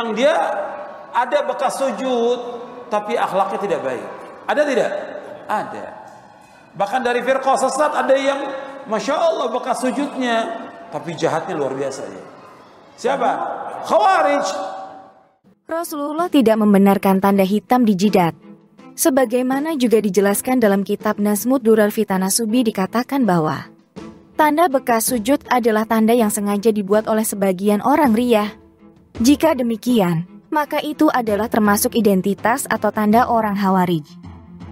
yang dia ada bekas sujud tapi akhlaknya tidak baik. Ada tidak? Ada. Bahkan dari firqah sesat ada yang Masya Allah bekas sujudnya tapi jahatnya luar biasa ya. Siapa? Khawarij. Rasulullah tidak membenarkan tanda hitam di jidat. Sebagaimana juga dijelaskan dalam kitab Nazmud Durar Fitanasubi dikatakan bahwa tanda bekas sujud adalah tanda yang sengaja dibuat oleh sebagian orang riyah. Jika demikian, maka itu adalah termasuk identitas atau tanda orang Khawarij.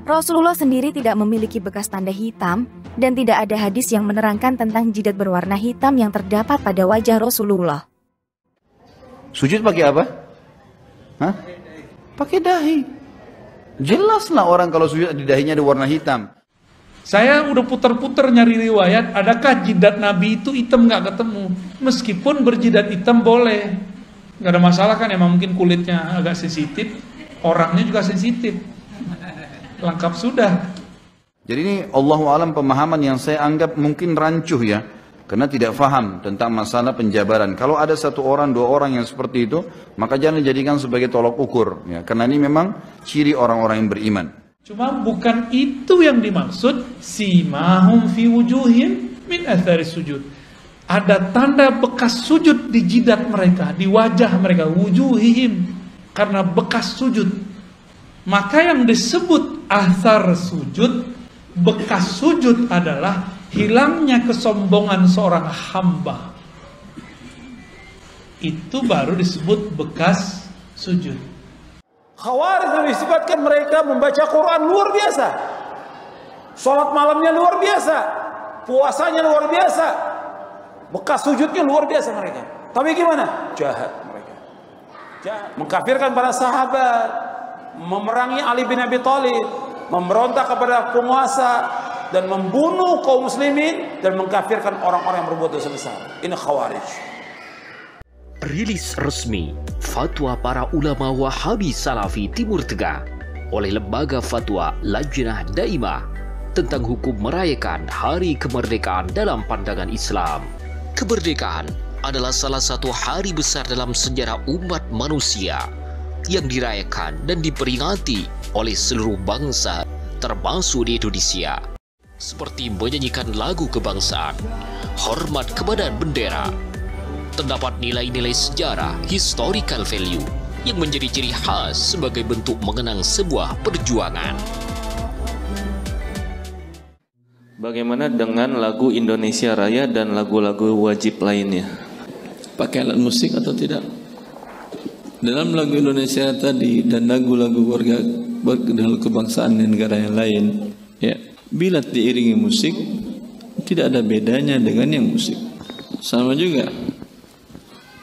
Rasulullah sendiri tidak memiliki bekas tanda hitam dan tidak ada hadis yang menerangkan tentang jidat berwarna hitam yang terdapat pada wajah Rasulullah. Sujud pakai apa? Hah? Pakai dahi. Jelaslah orang kalau sujud di dahinya ada warna hitam. Saya udah putar-putar nyari riwayat, adakah jidat Nabi itu hitam nggak ketemu? Meskipun berjidat hitam boleh, nggak ada masalah kan? Emang mungkin kulitnya agak sensitif, orangnya juga sensitif. Lengkap sudah. Jadi ini Allahu a'lam pemahaman yang saya anggap mungkin rancuh ya, karena tidak faham tentang masalah penjabaran. Kalau ada satu orang, dua orang yang seperti itu, maka jangan dijadikan sebagai tolok ukur ya, karena ini memang ciri orang-orang yang beriman. Cuma bukan itu yang dimaksud simahum fi wujuhim min athari sujud. Ada tanda bekas sujud di jidat mereka, di wajah mereka, wujuhihim, karena bekas sujud. Maka yang disebut athar sujud, bekas sujud adalah hilangnya kesombongan seorang hamba. Itu baru disebut bekas sujud. Khawarij disebutkan mereka membaca Quran luar biasa, sholat malamnya luar biasa, puasanya luar biasa, bekas sujudnya luar biasa mereka. Tapi gimana? Jahat mereka. Jahat. Mengkafirkan para sahabat, memerangi Ali bin Abi Thalib, memberontak kepada penguasa, dan membunuh kaum muslimin, dan mengkafirkan orang-orang yang berbuat dosa besar. Ini Khawarij. Rilis resmi Fatwa para ulama Wahabi Salafi Timur Tengah oleh Lembaga Fatwa Lajnah Daimah tentang hukum merayakan Hari Kemerdekaan dalam pandangan Islam. Kemerdekaan adalah salah satu hari besar dalam sejarah umat manusia yang dirayakan dan diperingati oleh seluruh bangsa termasuk di Indonesia. Seperti menyanyikan lagu kebangsaan, hormat kepada bendera, terdapat nilai-nilai sejarah, historical value, yang menjadi ciri khas sebagai bentuk mengenang sebuah perjuangan. Bagaimana dengan lagu Indonesia Raya dan lagu-lagu wajib lainnya? Pakai alat musik atau tidak? Dalam lagu Indonesia tadi dan lagu-lagu warga dalam kebangsaan dan negara yang lain, ya, bila diiringi musik, tidak ada bedanya dengan yang musik. Sama juga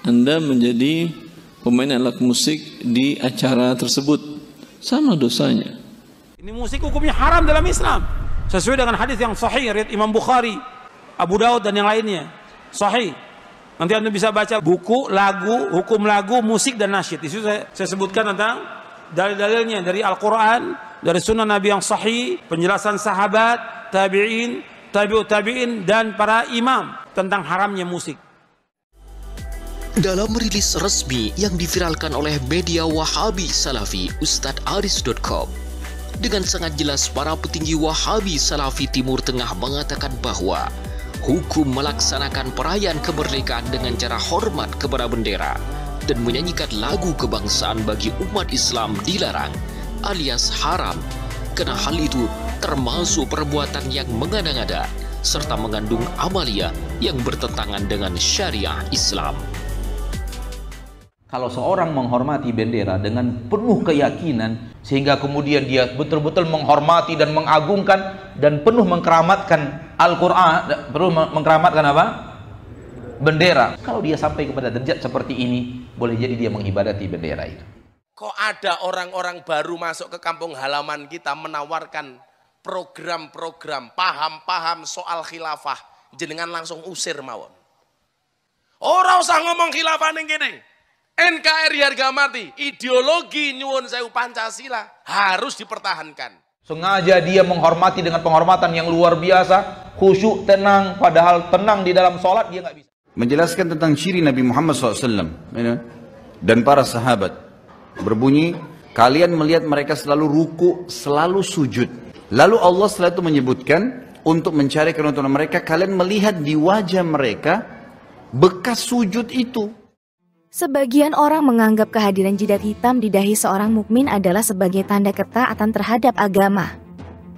Anda menjadi pemain alat musik di acara tersebut, sama dosanya. Ini musik hukumnya haram dalam Islam, sesuai dengan hadis yang sahih riwayat Imam Bukhari, Abu Daud dan yang lainnya. Sahih. Nanti Anda bisa baca buku lagu, hukum lagu, musik dan nasyid. Di situ saya sebutkan tentang dalil-dalilnya dari Al-Quran, dari sunnah Nabi yang sahih, penjelasan sahabat, tabi'in, tabi'ut tabi'in, dan para imam tentang haramnya musik. Dalam rilis resmi yang diviralkan oleh media Wahabi Salafi ustadzaris.com, dengan sangat jelas para petinggi Wahabi Salafi Timur Tengah mengatakan bahwa hukum melaksanakan perayaan kemerdekaan dengan cara hormat kepada bendera dan menyanyikan lagu kebangsaan bagi umat Islam dilarang alias haram, karena hal itu termasuk perbuatan yang mengada-ngada serta mengandung amalia yang bertentangan dengan syariah Islam. Kalau seorang menghormati bendera dengan penuh keyakinan, sehingga kemudian dia betul-betul menghormati dan mengagungkan dan penuh mengkeramatkan Al-Quran, penuh mengkeramatkan apa? Bendera. Kalau dia sampai kepada derajat seperti ini, boleh jadi dia mengibadati bendera itu. Kok ada orang-orang baru masuk ke kampung halaman kita menawarkan program-program, paham-paham soal khilafah, jenengan langsung usir mawon. Ora usah ngomong khilafah ning kene. NKRI harga mati, ideologi nyuwun sewu Pancasila harus dipertahankan. Sengaja dia menghormati dengan penghormatan yang luar biasa, khusyuk, tenang, padahal tenang di dalam sholat dia nggak bisa. Menjelaskan tentang ciri Nabi Muhammad SAW. dan para sahabat. Berbunyi, kalian melihat mereka selalu ruku, selalu sujud. Lalu Allah setelah itu menyebutkan, untuk mencari keuntungan mereka, kalian melihat di wajah mereka bekas sujud itu. Sebagian orang menganggap kehadiran jidat hitam di dahi seorang mukmin adalah sebagai tanda ketaatan terhadap agama.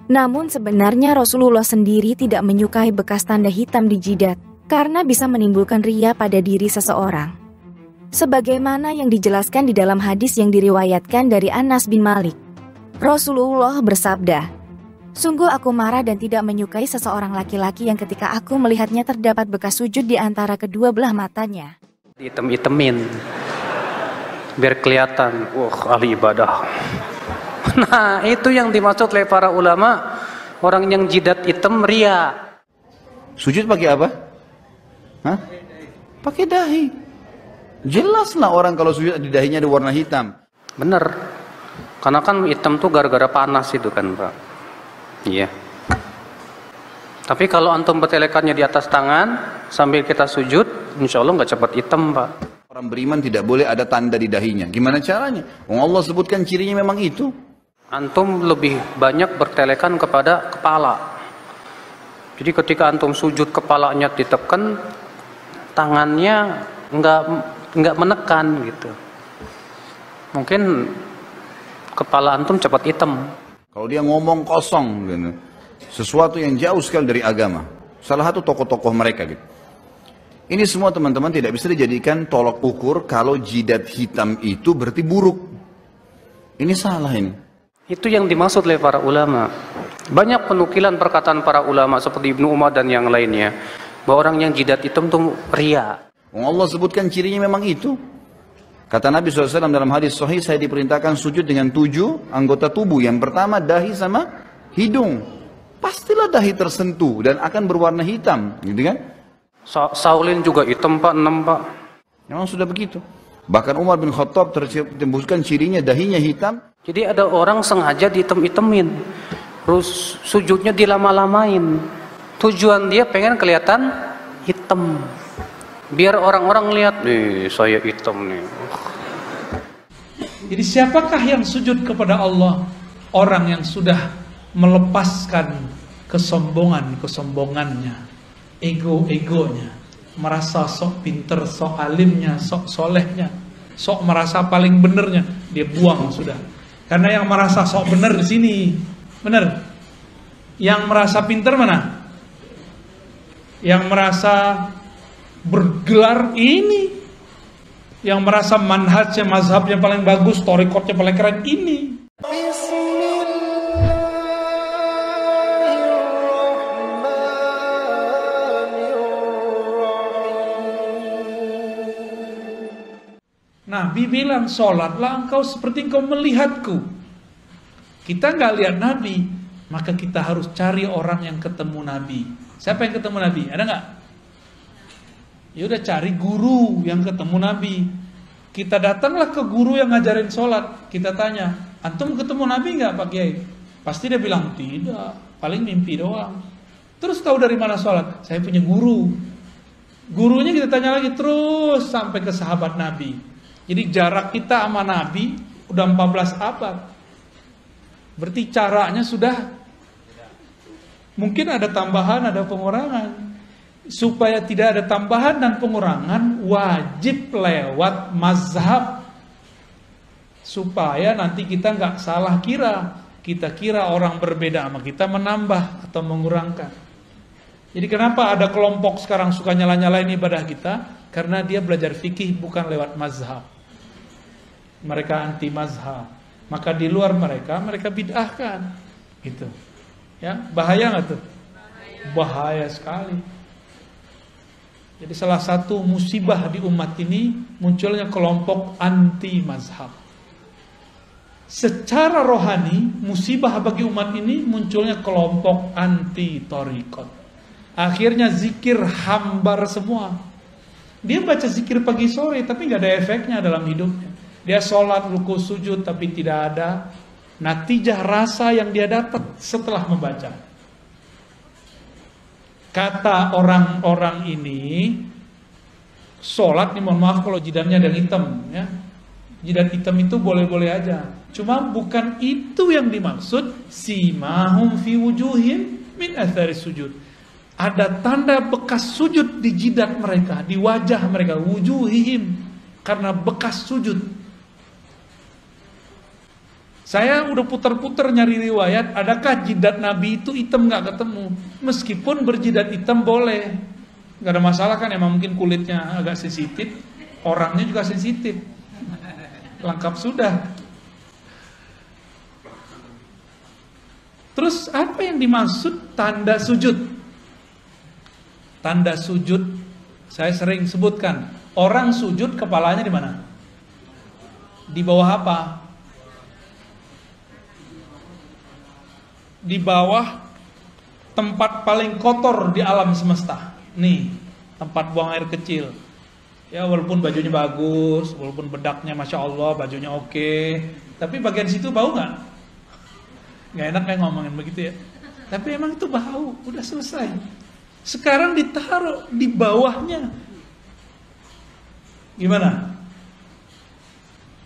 Namun sebenarnya Rasulullah sendiri tidak menyukai bekas tanda hitam di jidat, karena bisa menimbulkan riya pada diri seseorang. Sebagaimana yang dijelaskan di dalam hadis yang diriwayatkan dari Anas bin Malik. Rasulullah bersabda, "Sungguh aku marah dan tidak menyukai seseorang laki-laki yang ketika aku melihatnya terdapat bekas sujud di antara kedua belah matanya." Diitem-itemin biar kelihatan, ahli ibadah. Nah, itu yang dimaksud oleh para ulama, orang yang jidat hitam ria. Sujud pakai apa? Hah? Pakai dahi. Jelaslah orang kalau sujud di dahinya ada warna hitam. Bener, karena kan hitam tuh gara-gara panas itu kan, Pak. Iya. Tapi kalau antum bertelekannya di atas tangan sambil kita sujud, insya Allah nggak cepat hitam, Pak. Orang beriman tidak boleh ada tanda di dahinya. Gimana caranya? Allah sebutkan cirinya memang itu. Antum lebih banyak bertelekan kepada kepala. Jadi ketika antum sujud kepalanya ditekan, tangannya nggak menekan gitu. Mungkin kepala antum cepat hitam. Kalau dia ngomong kosong gitu. Sesuatu yang jauh sekali dari agama. Salah satu tokoh-tokoh mereka gitu. Ini semua teman-teman tidak bisa dijadikan tolok ukur kalau jidat hitam itu berarti buruk. Ini salah ini. Itu yang dimaksud oleh para ulama. Banyak penukilan perkataan para ulama seperti Ibnu Umar dan yang lainnya, bahwa orang yang jidat hitam itu ria. Allah sebutkan cirinya memang itu. Kata Nabi SAW dalam hadis sahih, saya diperintahkan sujud dengan 7 anggota tubuh. Yang pertama dahi sama hidung. Pastilah dahi tersentuh dan akan berwarna hitam, gitu kan? Saulin juga hitam, Pak, 6, Pak. Memang sudah begitu. Bahkan Umar bin Khattab tembuskan cirinya dahinya hitam. Jadi ada orang sengaja dihitam-hitamin, terus sujudnya dilama-lamain. Tujuan dia pengen kelihatan hitam, biar orang-orang lihat, nih saya hitam nih. Jadi siapakah yang sujud kepada Allah? Orang yang sudah melepaskan kesombongannya, ego-egonya, merasa sok pinter, sok alimnya, sok solehnya, sok merasa paling benernya, dia buang sudah. Karena yang merasa sok bener di sini, bener. Yang merasa pinter mana? Yang merasa bergelar ini, yang merasa manhajnya, mazhabnya paling bagus, torikotnya paling keren ini. Nabi bilang, sholatlah engkau seperti engkau melihatku. Kita nggak lihat Nabi, maka kita harus cari orang yang ketemu Nabi. Siapa yang ketemu Nabi? Ada nggak? Ya udah cari guru yang ketemu Nabi. Kita datanglah ke guru yang ngajarin sholat. Kita tanya, antum ketemu Nabi nggak Pak Kiai? Pasti dia bilang tidak, paling mimpi doang. Terus tahu dari mana sholat? Saya punya guru. Gurunya kita tanya lagi terus sampai ke sahabat Nabi. Jadi jarak kita sama Nabi udah 14 abad. Berarti caranya sudah mungkin ada tambahan, ada pengurangan. Supaya tidak ada tambahan dan pengurangan, wajib lewat mazhab. Supaya nanti kita nggak salah kira. Kita kira orang berbeda sama kita menambah atau mengurangkan. Jadi kenapa ada kelompok sekarang suka nyala-nyalain ibadah kita? Karena dia belajar fikih bukan lewat mazhab. Mereka anti mazhab. Maka di luar mereka bid'ahkan. Gitu. Ya, bahaya nggak tuh? Bahaya sekali. Jadi salah satu musibah di umat ini munculnya kelompok anti mazhab. Secara rohani, musibah bagi umat ini munculnya kelompok anti torikot. Akhirnya zikir hambar semua. Dia baca zikir pagi sore tapi nggak ada efeknya dalam hidupnya. Dia sholat, ruku, sujud tapi tidak ada natijah rasa yang dia dapat setelah membaca. Kata orang-orang ini, sholat nih mohon maaf kalau jidatnya ada hitam, ya. Jidat hitam itu boleh-boleh aja. Cuma bukan itu yang dimaksud simahum fi wujuhim min athari sujud. Ada tanda bekas sujud di jidat mereka, di wajah mereka, wujuhihim, karena bekas sujud. Saya udah putar-putar nyari riwayat, adakah jidat Nabi itu hitam, nggak ketemu. Meskipun berjidat hitam boleh, nggak ada masalah kan, emang mungkin kulitnya agak sensitif, orangnya juga sensitif, lengkap sudah. Terus apa yang dimaksud tanda sujud? Tanda sujud, saya sering sebutkan, orang sujud kepalanya di mana? Di bawah apa? Di bawah tempat paling kotor di alam semesta. Nih, tempat buang air kecil. Ya walaupun bajunya bagus, walaupun bedaknya Masya Allah, bajunya oke, tapi bagian situ bau nggak? Nggak enak kayak ngomongin begitu ya. Tapi emang itu bau, udah selesai. Sekarang ditaruh di bawahnya. Gimana?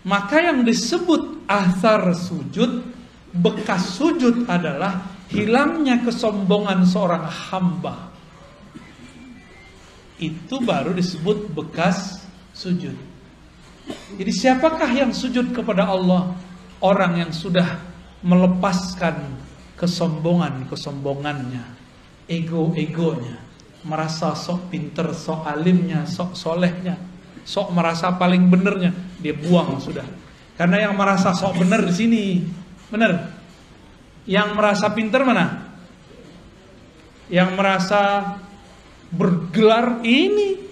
Maka yang disebut athar sujud, bekas sujud adalah hilangnya kesombongan seorang hamba. Itu baru disebut bekas sujud. Jadi siapakah yang sujud kepada Allah? Orang yang sudah melepaskan kesombongannya, ego-egonya, merasa sok pinter, sok alimnya, sok solehnya, sok merasa paling benernya, dia buang sudah. Karena yang merasa sok bener di sini, bener. Yang merasa pinter mana? Yang merasa bergelar ini.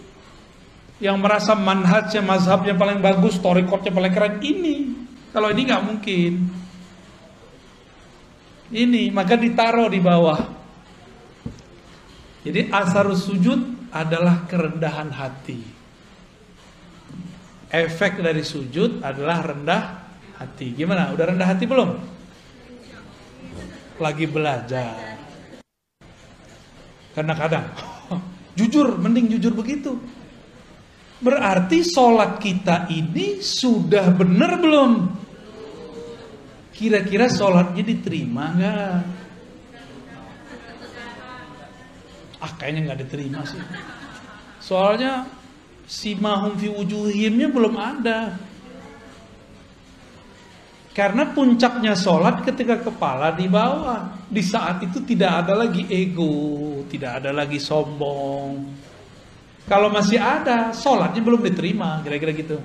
Yang merasa manhajnya, mazhabnya paling bagus, thariqatnya paling keren ini. Kalau ini nggak mungkin. Ini maka ditaruh di bawah. Jadi asarus sujud adalah kerendahan hati. Efek dari sujud adalah rendah hati. Gimana? Udah rendah hati belum? Lagi belajar. Kadang-kadang jujur, mending jujur begitu. Berarti sholat kita ini sudah benar belum? Kira-kira sholatnya diterima nggak? Kayaknya nggak diterima sih. Soalnya simahum fi wujuhimnya belum ada. Karena puncaknya sholat ketika kepala di bawah. Di saat itu tidak ada lagi ego, tidak ada lagi sombong. Kalau masih ada, sholatnya belum diterima, kira-kira gitu.